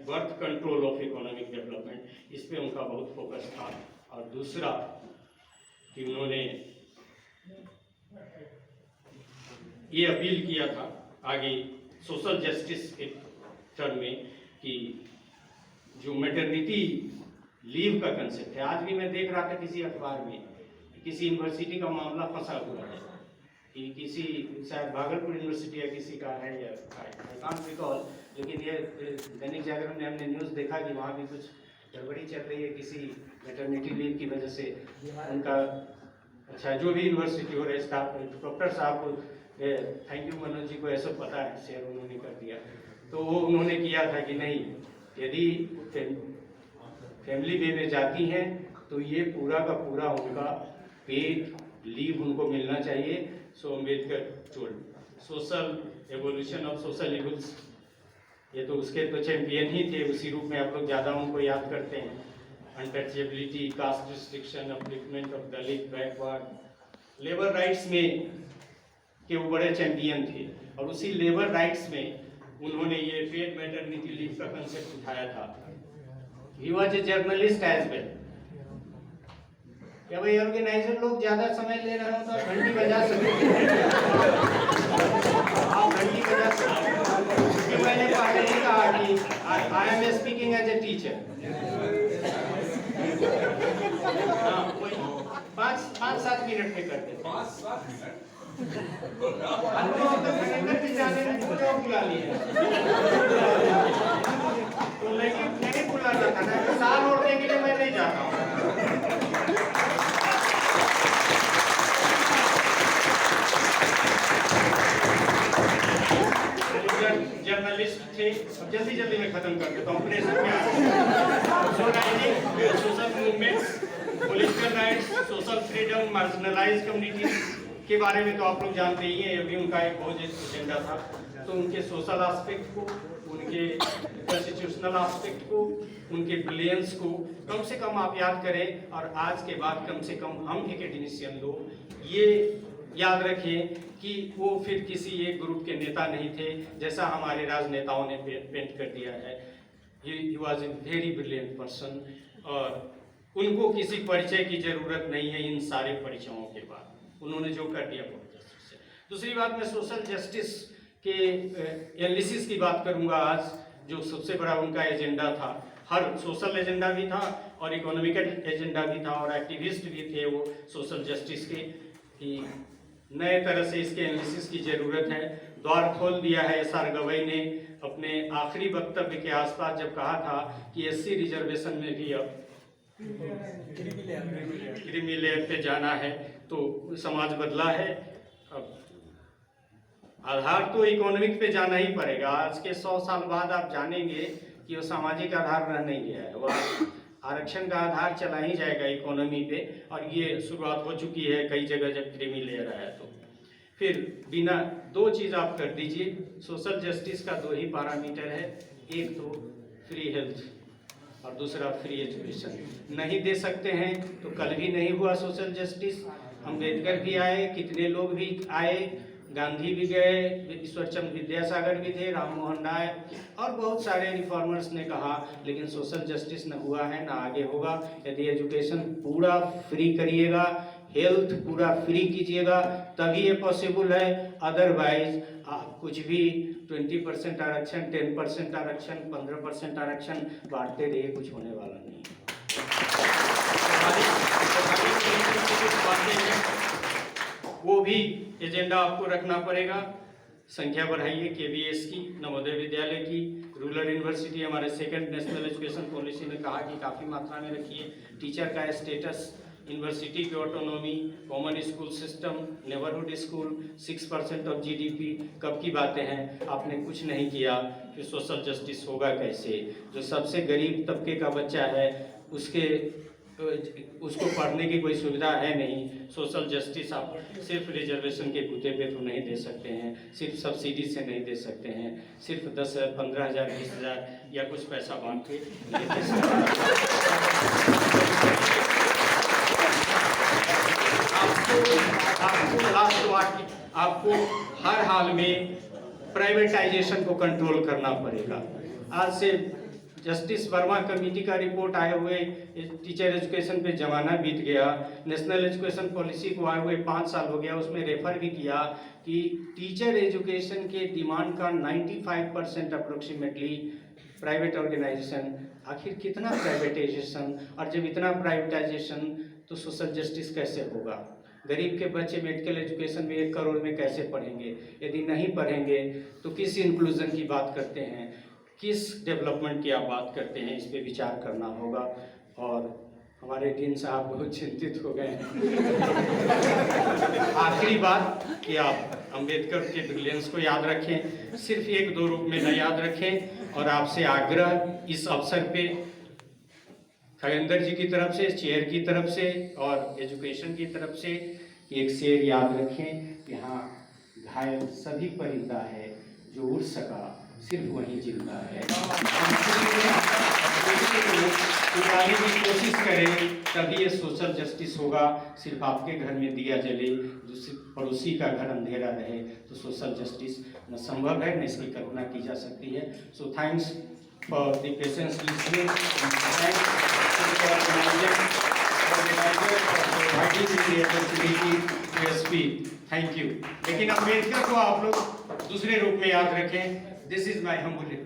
Birth control of economic development, इस पे उनका बहुत फोकस था। और दूसरा कि उन्होंने ये अपील किया था आगे सोशल जस्टिस के टर्म में कि जो मैटरनिटी लीव का कंसेप्ट है, आज भी मैं देख रहा था किसी अखबार में किसी यूनिवर्सिटी का मामला फंसा हुआ है कि किसी शायद भागलपुर यूनिवर्सिटी या किसी का है या आई कांट रिकॉल, लेकिन ये दैनिक जागरण में हमने न्यूज़ देखा कि वहाँ भी कुछ गड़बड़ी चल रही है किसी मैटरनिटी लीव की वजह से उनका। अच्छा, जो भी यूनिवर्सिटी हो रहे स्टाफ, डॉक्टर साहब को थैंक यू मनोज जी को ऐसा पता है, शेयर उन्होंने कर दिया। तो वो उन्होंने किया था कि नहीं, यदि फैमिली वे में जाती हैं तो ये पूरा का पूरा उनका पेड लीव उनको मिलना चाहिए। So Ambedkar told social evolution of social evils, ये तो उसके तो चैंपियन ही थे, उसी रूप में आप लोग ज़्यादा उनको याद करते हैं। Untouchability, caste restriction, upliftment of Dalit, backward, labour rights में के वो बड़े चैंपियन थे। और उसी लेबर राइट्स में उन्होंने ये पेड मैटरनिटी लीव का कंसेप्ट उठाया था। He was a journalist as well. क्या भाई ऑर्गेनाइजर लोग ज्यादा समय ले रहे हो तो घंटी बजा सकते हैं, आप घंटी बजा सकते हैं। मैंने पहले ही कहा कि I am speaking as a teacher. हाँ, कोई 5-7 मिनट में करते हैं। 5-7 मिनट बुला लिए तो, लेकिन नहीं बुलाना था ना, साल ओढ़ने के लिए मैं नहीं जाता हूँ। जर्नलिस्ट थे, अब जल्दी में खत्म कर देता हूँ अपने social movements, political rights, social freedom, marginalised community के बारे में तो आप लोग जानते ही हैं, ये भी उनका एक बहुत एजेंडा था। तो उनके सोशल एस्पेक्ट को, उनके कॉन्स्टिट्यूशनल एस्पेक्ट को, उनके ब्रिलियंस को कम से कम आप याद करें, और आज के बाद कम से कम हम एकेडमिशियन लोग ये याद रखें कि वो फिर किसी एक ग्रुप के नेता नहीं थे, जैसा हमारे राजनेताओं ने पेंट कर दिया है। ही was a very brilliant person, और उनको किसी परिचय की जरूरत नहीं है। इन सारे परिचयों के बाद उन्होंने जो कर दिया बहुत जस्टिस है। दूसरी बात, मैं सोशल जस्टिस के एनालिसिस की बात करूंगा आज, जो सबसे बड़ा उनका एजेंडा था। हर सोशल एजेंडा भी था और इकोनॉमिकल एजेंडा भी था, और एक्टिविस्ट भी थे वो सोशल जस्टिस के, कि नए तरह से इसके एनालिसिस की ज़रूरत है। द्वार खोल दिया है SR गवई ने अपने आखिरी वक्तव्य के आसपास, जब कहा था कि SC रिजर्वेशन में भी अब क्रीमी लेयर पे जाना है, तो समाज बदला है। अब आधार तो इकोनॉमिक पे जाना ही पड़ेगा। आज के 100 साल बाद आप जानेंगे कि वो सामाजिक आधार रह नहीं गया है, वह आरक्षण का आधार चला ही जाएगा इकोनॉमी पे, और ये शुरुआत हो चुकी है कई जगह जब क्रीमी लेयर आया। तो फिर बिना 2 चीज़ आप कर दीजिए। सोशल जस्टिस का 2 ही पैरामीटर है, एक तो फ्री हेल्थ और दूसरा फ्री एजुकेशन। नहीं दे सकते हैं तो कल भी नहीं हुआ सोशल जस्टिस। अम्बेडकर भी आए, कितने लोग भी आए, गांधी भी गए, ईश्वरचंद्र विद्यासागर भी थे, राम मोहन राय और बहुत सारे रिफॉर्मर्स ने कहा, लेकिन सोशल जस्टिस न हुआ है न आगे होगा। यदि एजुकेशन पूरा फ्री करिएगा, हेल्थ पूरा फ्री कीजिएगा, तभी ये पॉसिबल है। अदरवाइज आप कुछ भी 20% आरक्षण, 10% आरक्षण, 15% आरक्षण बांटते रहिए, कुछ होने वाला नहीं। वो भी एजेंडा आपको रखना पड़ेगा। संख्या बढ़ाइए KVS की, नवोदय विद्यालय की, रूरल यूनिवर्सिटी हमारे सेकंड नेशनल एजुकेशन पॉलिसी में कहा कि काफ़ी मात्रा में रखिए। टीचर का स्टेटस, यूनिवर्सिटी की autonomy, common school system, neighbourhood school, 6% of GDP, कब की बातें हैं, आपने कुछ नहीं किया। फिर सोशल जस्टिस होगा कैसे? जो सबसे गरीब तबके का बच्चा है उसको पढ़ने की कोई सुविधा है नहीं। सोशल जस्टिस आप सिर्फ रिजर्वेशन के बूते पे तो नहीं दे सकते हैं, सिर्फ सब्सिडी से नहीं दे सकते हैं, सिर्फ 10,000, 15,000, 20,000 या कुछ पैसा बांट के नहीं दे सकते। आपको हर हाल में प्राइवेटाइजेशन को कंट्रोल करना पड़ेगा। आज से जस्टिस वर्मा कमेटी का रिपोर्ट आए हुए टीचर एजुकेशन पे जमाना बीत गया। नेशनल एजुकेशन पॉलिसी को आए हुए 5 साल हो गया। उसमें रेफर भी किया कि टीचर एजुकेशन के डिमांड का 95% अप्रोक्सीमेटली प्राइवेट ऑर्गेनाइजेशन। आखिर कितना प्राइवेटाइजेशन, और जब इतना प्राइवेटाइजेशन तो सोशल जस्टिस कैसे होगा? गरीब के बच्चे मेडिकल एजुकेशन में 1 करोड़ में कैसे पढ़ेंगे? यदि नहीं पढ़ेंगे तो किस इंक्लूजन की बात करते हैं, किस डेवलपमेंट की आप बात करते हैं? इस पे विचार करना होगा। और हमारे डीन साहब बहुत चिंतित हो गए हैं। आखिरी बात कि आप अंबेडकर के ब्रिलियंस को याद रखें, सिर्फ 1-2 रूप में न याद रखें। और आपसे आग्रह इस अवसर पे खगेंद्र जी की तरफ से, चेयर की तरफ से और एजुकेशन की तरफ से एक शेर याद रखें। यहाँ घायल सभी परिंदा है, जो उड़ सका सिर्फ वही जिंदा है। उड़ाने की कोशिश करें, तभी ये सोशल जस्टिस होगा। सिर्फ आपके घर में दिया जले, दूसरे पड़ोसी का घर अंधेरा रहे, तो सोशल जस्टिस न संभव है, न इसकी कल्पना की जा सकती है। So thanks for the patience listening, and thanks to the organizer for providing me the opportunity to speak. Thank you. लेकिन अम्बेडकर को आप लोग दूसरे रूप में याद रखें। This is my humble request.